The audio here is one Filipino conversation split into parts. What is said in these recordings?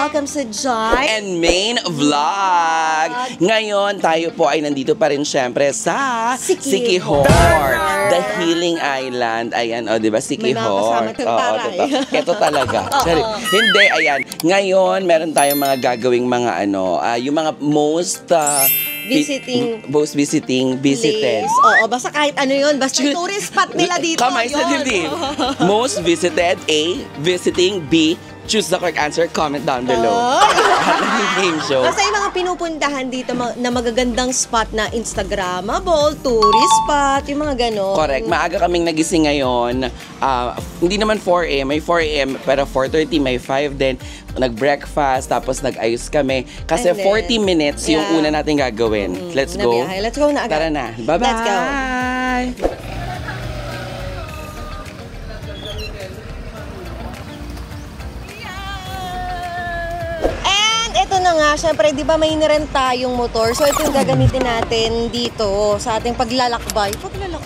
welcome sa Jai and Main Vlog. Ngayon, tayo po ay nandito pa rin syempre sa Siquijor, the Healing Island. Ayan, o, diba? Siquijor. Ito talaga. Hindi, ayan. Ngayon, meron tayong mga gagawing mga yung mga most visited. Oo, basta kahit ano yun. Basta tourist spot nila dito. Kamay sa dibdib. Most visited, A, visiting, B, choose the correct answer, comment down below. Game show. Basta yung mga pinupuntahan dito na magagandang spot na Instagrammable, tourist spot, yung mga gano'n. Correct. Maaga kaming nagising ngayon. Hindi naman 4 a.m. May 4 a.m. pero 4:30 may 5 din. Nag-breakfast, tapos nag-ayos kami. Kasi 40 minutes yung una natin gagawin. Let's go. Let's go na agad. Tara na. Bye-bye. Let's go. Na nga, syempre, di ba may nirent tayong motor? So, ito yung gagamitin natin dito sa ating paglalakbay.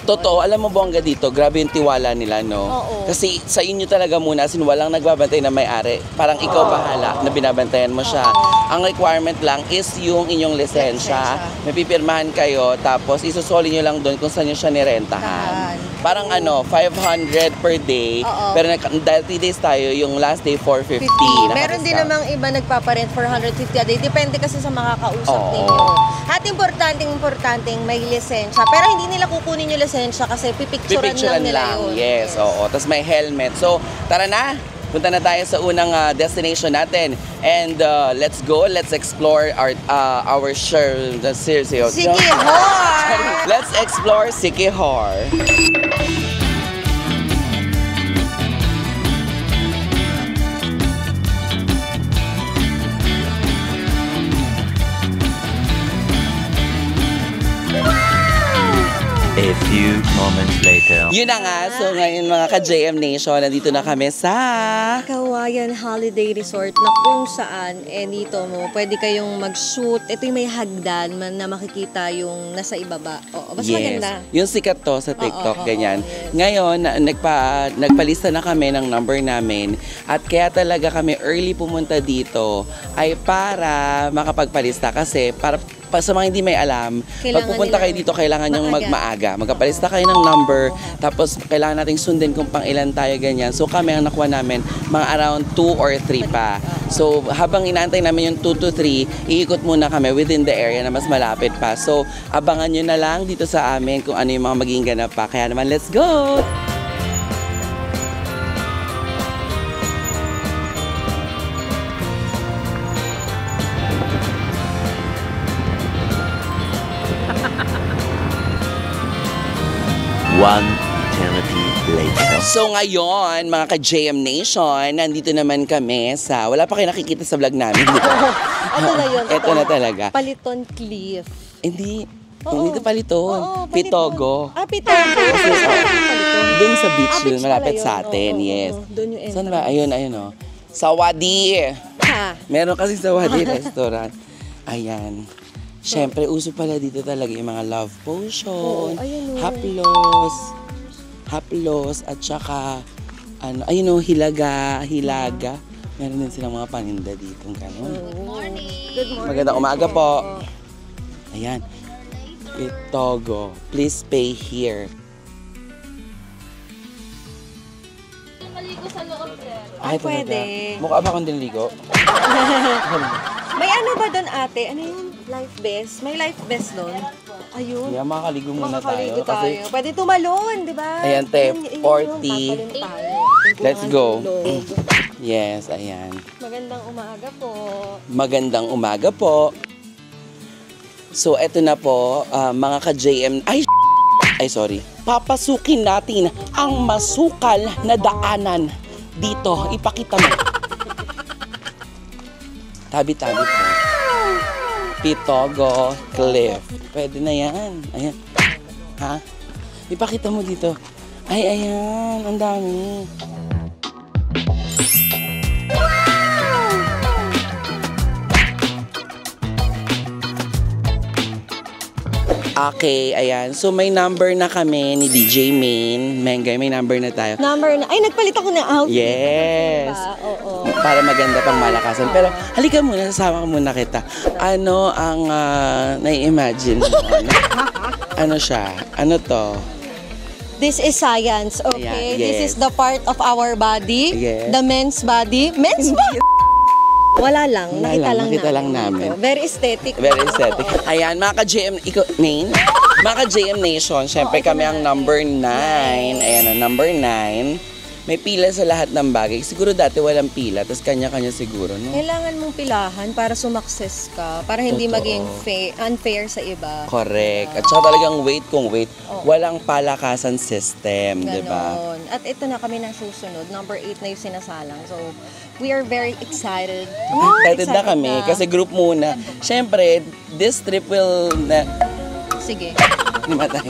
Totoo, alam mo bongga dito, grabe yung tiwala nila, no? Oo. Kasi sa inyo talaga muna, sin walang nagbabantay na may-ari. Parang ikaw bahala na binabantayan mo siya. Ang requirement lang is yung inyong lisensya. May pipirmahan kayo, tapos isusoli nyo lang doon kung saan nyo siya nirentahan. Parang 500 per day. Pero dahil 3 days tayo, yung last day 450. Meron din namang iba nagpaparent for 150 a day. Depende kasi sa makakausap ninyo. At importanteng may lisensya. Pero hindi nila kukunin yung lisensya kasi pipicturean lang nila yun. Yes, oo. Tapos may helmet. So, tara na. Punta na tayo sa unang destination natin. And let's go. Let's explore our Siquijor. Let's explore Siquijor. A few moments later. Yun na nga. So ngayon mga ka-JM Nation, nandito na kami sa Kawayan Holiday Resort na kung saan dito mo pwede kayong mag-shoot. Ito yung may hagdan na makikita yung nasa ibaba. Basta maganda. Yung sikat to sa TikTok, ganyan. Ngayon, nagpalista na kami ng number namin at kaya talaga kami early pumunta dito ay para makapagpalista kasi para sa mga hindi may alam, pag pupunta kayo dito, kailangan nyong magmaaga. Magkapalista kayo ng number, tapos kailangan nating sundin kung pang ilan tayo, ganyan. So kami, ang nakuha namin, mga around 2 or 3 pa. So habang inaantay namin yung 2 to 3, iikot muna kami within the area na mas malapit pa. So abangan nyo na lang dito sa amin kung ano yung mga magiging ganap pa. Kaya naman, let's go! One eternity later. So ngayon, mga ka-JM Nation, nandito naman kami sa, wala pa kayo nakikita sa vlog namin. Ito na yun. Ito na talaga. Paliton Cliff. Hindi. Hindi ito Paliton. Pitogo. Pitogo. Doon sa beach yun, malapit sa atin. Yes. Doon yung saan ba? Ayun, o. Sawadi. Meron kasi Sawadi restaurant. Ayan. Siyempre, uso pala dito talaga yung mga love potion, haplos, at saka, hilaga. Meron din silang mga paninda dito. Good morning. Magandang umaga po. Ayan. Pitogo. Please pay here. Maligo sa loob, Ay, pwede. Mukha ba akong dinligo? May ano ba doon, ate? Ano yung life vest? May life vest doon? Ayun. Yeah, makakaligo muna tayo. Pwede tumalon, di ba? Ayan, te. 40. Let's go. Yes, ayan. Magandang umaga po. Magandang umaga po. So, eto na po, mga ka-JM. Ay, sorry. Papasukin natin ang masukal na daanan dito. Ipakita mo. Tabi-tabi po. Pitogo Cliff. Pwede na yan. Ayan. Ha? Ipakita mo dito. Ay, ayan. Ang dami. Okay, ayan. So may number na kami ni DJ Main. Mengay, may number na tayo. Number na. Ay, nagpalit ako ng outfit. Yes. Oo. Para maganda pang malakasan. Pero halika muna, sasama ka muna kita. Ano ang nai-imagine mo? Ano siya? Ano to? This is science, okay? Ayan, This yes. is the part of our body. Yes. The men's body. Men's body? Wala lang. Nakita lang namin. Ito. Very aesthetic. Very aesthetic. Ayan, mga ka-JM, Main? Mga ka-JM Nation, syempre kami ang number 9. Ayan, ang number 9. May pila sa lahat ng bagay. Siguro dati walang pila, tapos kanya-kanya siguro, no? Kailangan mong pilahan para sumakses ka, para hindi Totoo. maging unfair sa iba. Correct. At saka talagang wait kung wait. Walang palakasan system, di ba? Ganon. At ito na kami na susunod. Number 8 na yung sinasalang. So, we are very excited. Excited na kami kasi group muna. Syempre, this trip will Sige. Namatay.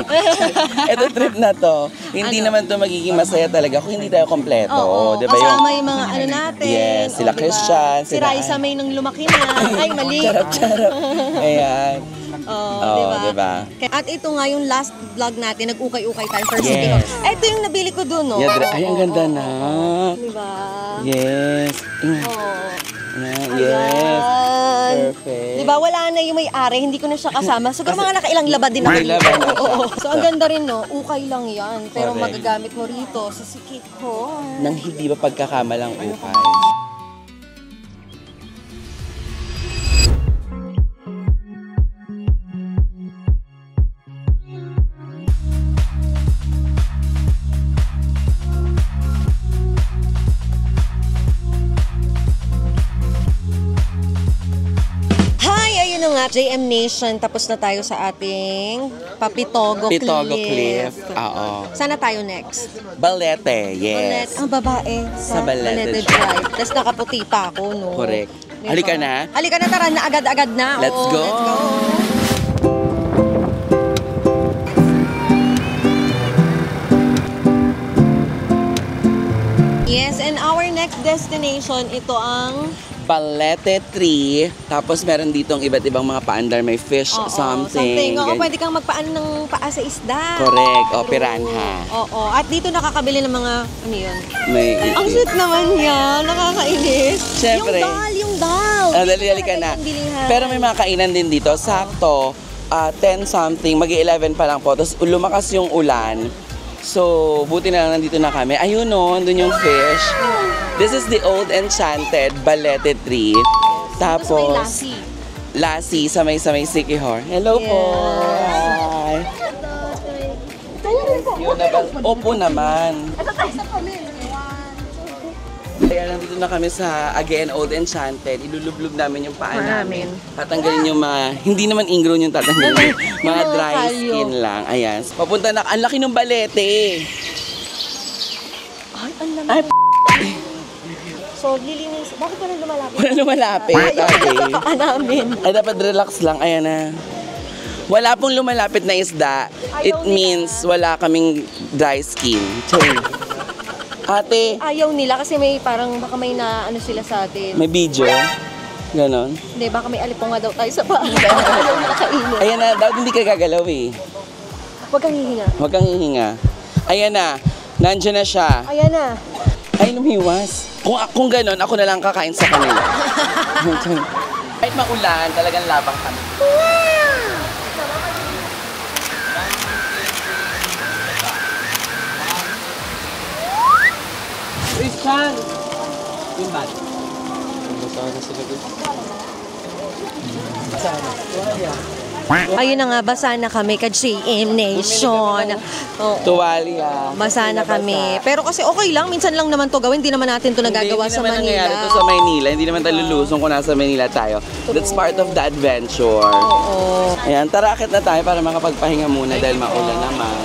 Ito trip na to, hindi Ano? naman to magiging masaya talaga kung hindi tayo kompleto. Oo, Di ba kasama yung mga ano natin. Yes, sila diba? Christian, Si sila Raisa May nang lumaki na. Ay, mali. Charap-charap. Ayan. Oo, diba? At ito nga yung last vlog natin, nag-ukay-ukay tayo first Yes. yes. Ito yung nabili ko dun, no? Yeah, ay, ang ganda na. Diba? Yes. Oo. Ayan, yes. Ayan. Perfect. Diba, wala na yung may-ari, hindi ko na siya kasama. Siguro mga nakailang labad din ako May dito. laban na siya. Oo. So, ang ganda rin, no? Ukay lang yan. Pero Correct. magagamit mo rito sa sikit ko. Nang hindi ba pagkakamalang ukay? Ayun na nga, JM Nation, tapos na tayo sa ating Papitogo Cliff. Pitogo Cliff. Oo. Sana tayo next? Balete, Ballet. yes. Ang babae sa Balete Balete Drive. Tapos nakaputi pa ako, no? Correct. Diba? Halika na. Halika na, tara na, agad-agad na. Let's Oo, go. Let's go. Yes, and our next destination, ito ang Balete tree. Tapos meron ditong iba't ibang mga paandar. May fish, something. Oo, ganyan. pwede kang magpaan ng paa sa isda. Correct. O, piranha. Oo. At dito nakakabili ng mga, ano yun? May Ang sweet naman niya. Nakakainis. Siyempre. Yung dal. Dali ka na. Pero may mga kainan din dito. Sakto, 10 something, mag-11 pa lang po. Tapos lumakas yung ulan. So, buti na lang nandito na kami. Ayun o, andun yung fish. This is the old enchanted Balete tree. Tapos may Lassie sa may Sikihor. Hello po. Hi. Yun na ba? Opo naman. Kaya nandito na kami sa again Old Enchanted. Ilulublog namin yung paa namin. Tatanggalin yung mga, hindi naman ingrown yung tatanggalin. Mga mga dry kalyo. skin lang. Ayan. Papunta na, ang laki ng balete. Ay, ang Ay, laman. So, lilinis. Bakit pa rin lumalapit? wala lumalapit. Okay. Paa namin. Ay, dapat relax lang. Ayan na. Wala pong lumalapit na isda. It means wala kaming dry skin. Sorry. Ate, Ayaw nila kasi may parang baka may na ano sila sa atin. may video. Ganon. Hindi, baka may alipunga daw tayo sa paa. Ayaw nakakainin. Ayan na, dapat hindi ka gagalaw eh. Huwag kang hihinga. Huwag kang hihinga. Ayan na, nandiyan na siya. Ayan na. Ay, lumiwas. Kung ganon, ako na lang kakain sa kanila. Kahit maulan, talagang labang kami. Christian! Yung bag. Ayun na nga, basa na kami ka JM Nation. Oo. Tuwalya. Basa na kami. Pero kasi okay lang, minsan lang naman to gawin. Hindi naman natin to nagagawa Hindi sa naman Manila. nangyayari to sa Maynila. Hindi naman tayo lulusong kung nasa Maynila tayo. That's part of the adventure. Oo. Ayan, tara akit na tayo para makapagpahinga muna dahil maulan naman.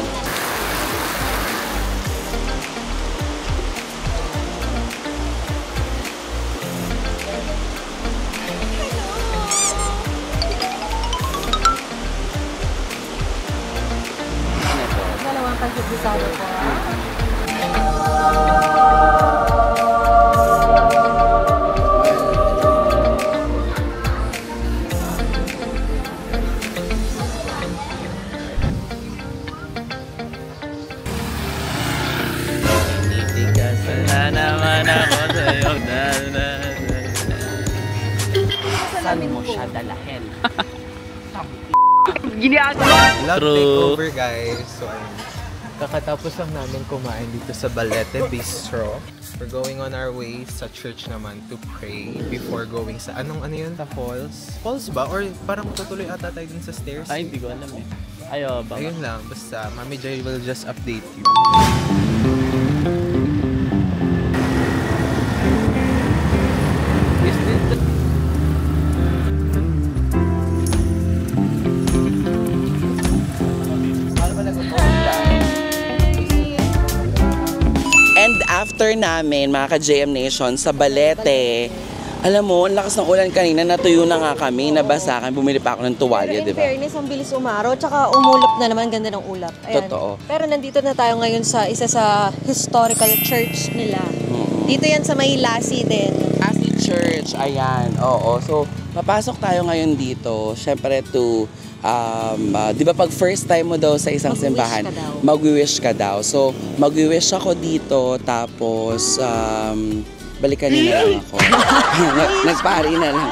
Dalawang pagkikisado po. naman ako sa'yo. Saan mo siya dalahin? Love True. takeover, guys. So, ayun. Kakatapos lang namin kumain dito sa Balete Bistro. We're going on our way sa church naman to pray before going sa... ano yun? Sa falls? Falls ba? Or parang tutuloy ata tayo dun sa stairs? Ay, hindi ko alam eh. Ayo, baka. Ayun lang. Basta, Mami Joy will just update you. And after namin, mga ka-JM Nation, sa Balete, alam mo, ang lakas ng ulan kanina, natuyo na nga kami, nabasa kami, bumili pa ako ng tuwalya, Pero in di ba? fairness, ang bilis umaraw, tsaka umulap na naman, ganda ng ulap. Ayan. Totoo. Pero nandito na tayo ngayon sa isa sa historical church nila. Dito yan sa may Lassie din. Lassie Church, ayan, oo. So, papasok tayo ngayon dito, syempre to, di ba pag first time mo daw sa isang Mag-wish simbahan, ka daw. mag-wish ka daw. So, mag-wish ako dito, tapos, balikan niyo na lang ako. Nagpari na lang.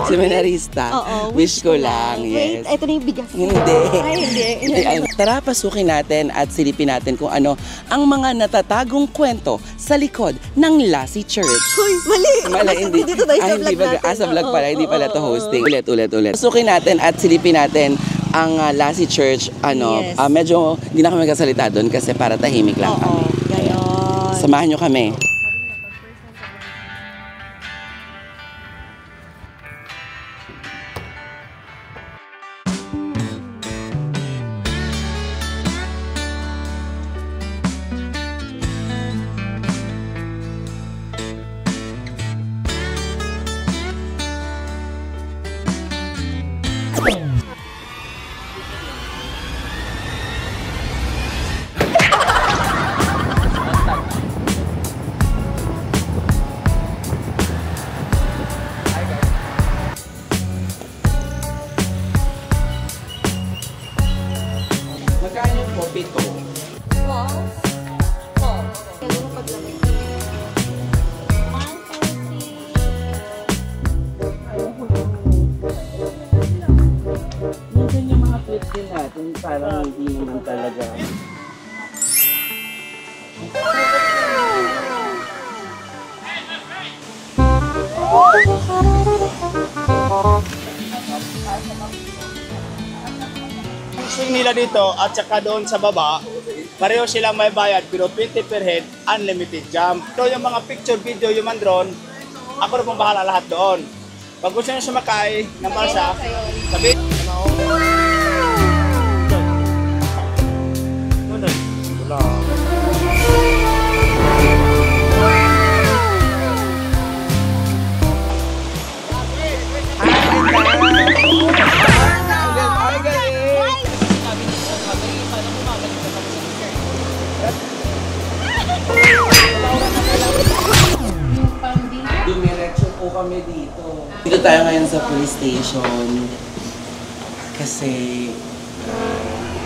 Seminarista. Oo, Wish ko lang, Wait, yes. ito na yung bigas. Hindi. Ay, hindi. Ay, tara, pasukin natin at silipin natin kung ano ang mga natatagong kwento sa likod ng Lassie Church. Uy, mali! Mala, hindi. Dito tayo sa Ay, vlog hindi ba? natin. Sa vlog pala, hindi pala to Oo, hosting. Ulit. Pasukin natin at silipin natin ang Lassie Church. Yes. Medyo hindi na kami magkasalita doon kasi para tahimik lang Oo, kami. gayon. Samahan nyo kami. Magkano po? Pito. Minsan yung mga clips din natin, parang hindi naman talaga. Swing nila dito at saka doon sa baba, pareho silang may bayad pero 20 per head, unlimited jump. Ito yung mga picture, video, yung drone, ako na pong bahala lahat doon. Pag gusto nyo sumakay ng balsa, sabi, Dumiretso po kami dito. Dito tayo ngayon sa police station. Kasi...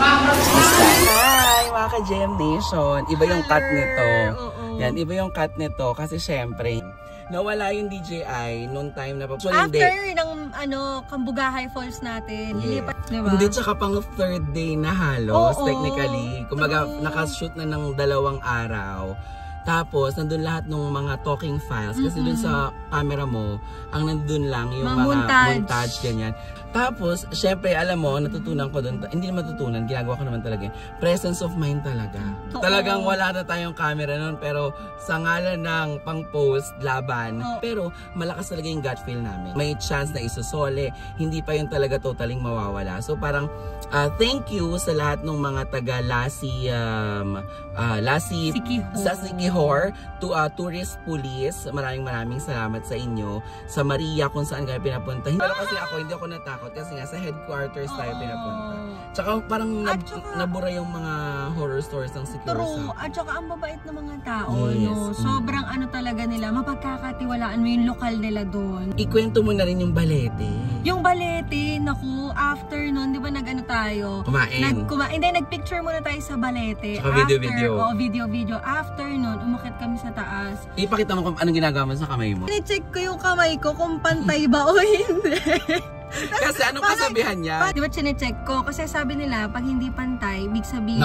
Hi, mga ka-JM Nation. Iba yung cut nito. Yan, iba yung cut nito. Kasi syempre, nawala yung DJI noong time na... So, After ng Kambugahay Falls natin, ilipat, di ba? Hindi, tsaka pang third day na halos, Oo. technically. Kumaga, nakashoot na ng 2 araw. Tapos, nandun lahat ng mga talking files. Kasi dun sa camera mo, ang nandun lang yung Mga mga montage, ganyan. Tapos, syempre, alam mo, natutunan ko dun, hindi naman natutunan, ginagawa ko naman talaga. Presence of mind talaga. Oo. Talagang wala na tayong camera nun, pero sa ngalan ng pang-post, laban. Oo. Pero, malakas talaga yung gut feel namin. May chance na isusole, hindi pa yun talaga totaling mawawala. So, parang, thank you sa lahat ng mga taga-Lassie, sa Sikihor, to Tourist Police. Maraming salamat sa inyo. Sa Maria, kung saan kayo pinapunta. Pero kasi ako, hindi ako natakot kasi nga sa headquarters tayo pinapunta. Tsaka parang At tsaka- nabura yung mga horror stories ng Secure True. Sa. At saka ang babait ng mga tao, Yes. no? Sobrang ano talaga nila, mapagkakatiwalaan mo yung lokal nila doon. Ikwento mo na rin yung balete. Yung balete, naku, after nun, di ba nag-ano tayo? Kumain. Hindi, nag-picture muna tayo sa balete. Tsaka video-video. Oo, video-video. After nun, umakit kami sa taas. Ipakita mo kung anong ginagawa mo sa kamay mo. Check ko yung kamay ko kung pantay ba o hindi. Kasi anong kasabihan niya? Di ba chinecheck ko? Kasi sabi nila, pag hindi pantay, big sabihin,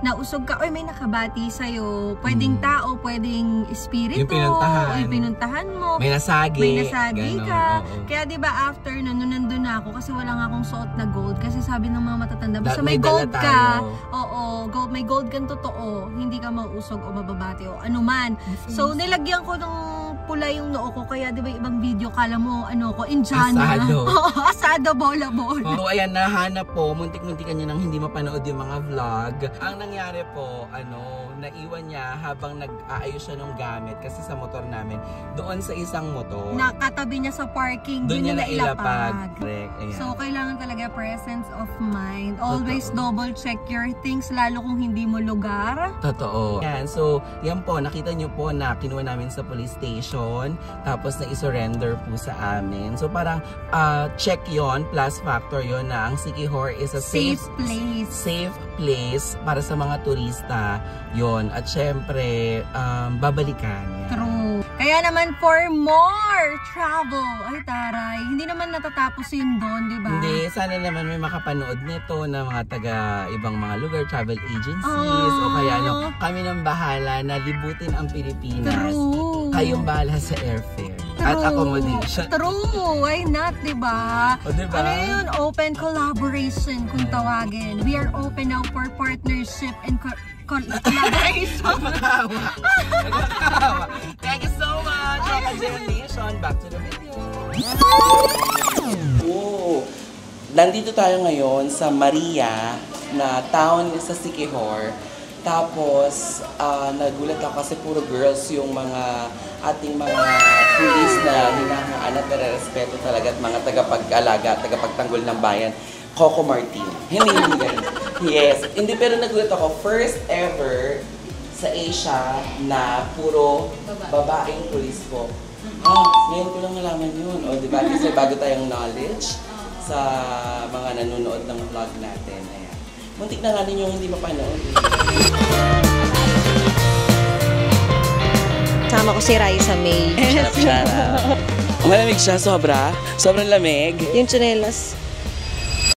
nausog ka, oy may nakabati sa'yo. Pwedeng tao, pwedeng espiritu. Yung pinuntahan. O yung pinuntahan mo. May nasagi. May nasagi Ganon, ka. oo. Kaya di ba after nun, nung nandun na ako, kasi wala nga akong suot na gold. Kasi sabi ng mga matatanda, basta may May dala gold ka, tayo. oo, gold, may gold kang totoo, hindi ka mauusog o mababati o anuman. So nilagyan ko ng pula yung noo ko, kaya di ba ibang video, kala mo, ano ko, Indiana. Asado. Asado, bola-bola. So ayan, nahanap po, muntik-muntikan niya nang hindi mapanood yung mga vlog. Ang nangyari po, naiwan niya habang nag-aayos siya ng gamit kasi sa motor namin, doon sa isang motor. Nakatabi niya sa parking, Doon doon niya na ilapag. Correct, ayan. So, kailangan talaga presence of mind. Always double check your things, lalo kung hindi mo lugar. Totoo. Yan, so yan po, nakita niyo po na kinuha namin sa police station, tapos na isurrender po sa amin. So parang check yon, plus factor yon na ang Siquijor is a safe place para sa mga turista yon. At syempre, babalikan yan. True. Kaya naman for more travel, ay taray, hindi naman natatapos yun doon, di ba? Hindi, sana naman may makapanood nito na mga taga ibang mga lugar, travel agencies, Oh. o kaya kami nang bahala na libutin ang Pilipinas. True. Kayong bahala sa airfare at accommodation. True. Why not, diba? O, diba? Ano yun? Open collaboration kung tawagin. We are open now for partnership and collaboration. Magkakawa. Thank you so much, Roka Generation. Back to the video. Oh, nandito tayo ngayon sa Maria na town sa Siquijor. Tapos, nagulat ako kasi puro girls yung mga ating mga pulis na hinahaan at nare-respeto talaga at mga tagapag-alaga, tagapagtanggol ng bayan. Coco Martin. Hindi ganun. Yes. Hindi, pero nagulat ako. First ever sa Asia na puro babaeng pulis po. Ngayon ko lang nalaman yun. O, diba? Kasi bago tayong knowledge sa mga nanonood ng vlog natin. Ayan. Muntik na nga ninyong hindi mapanood. Sama ko si Raisa May. Malamig siya, sobra. Sobrang lamig. Yung tsinelas.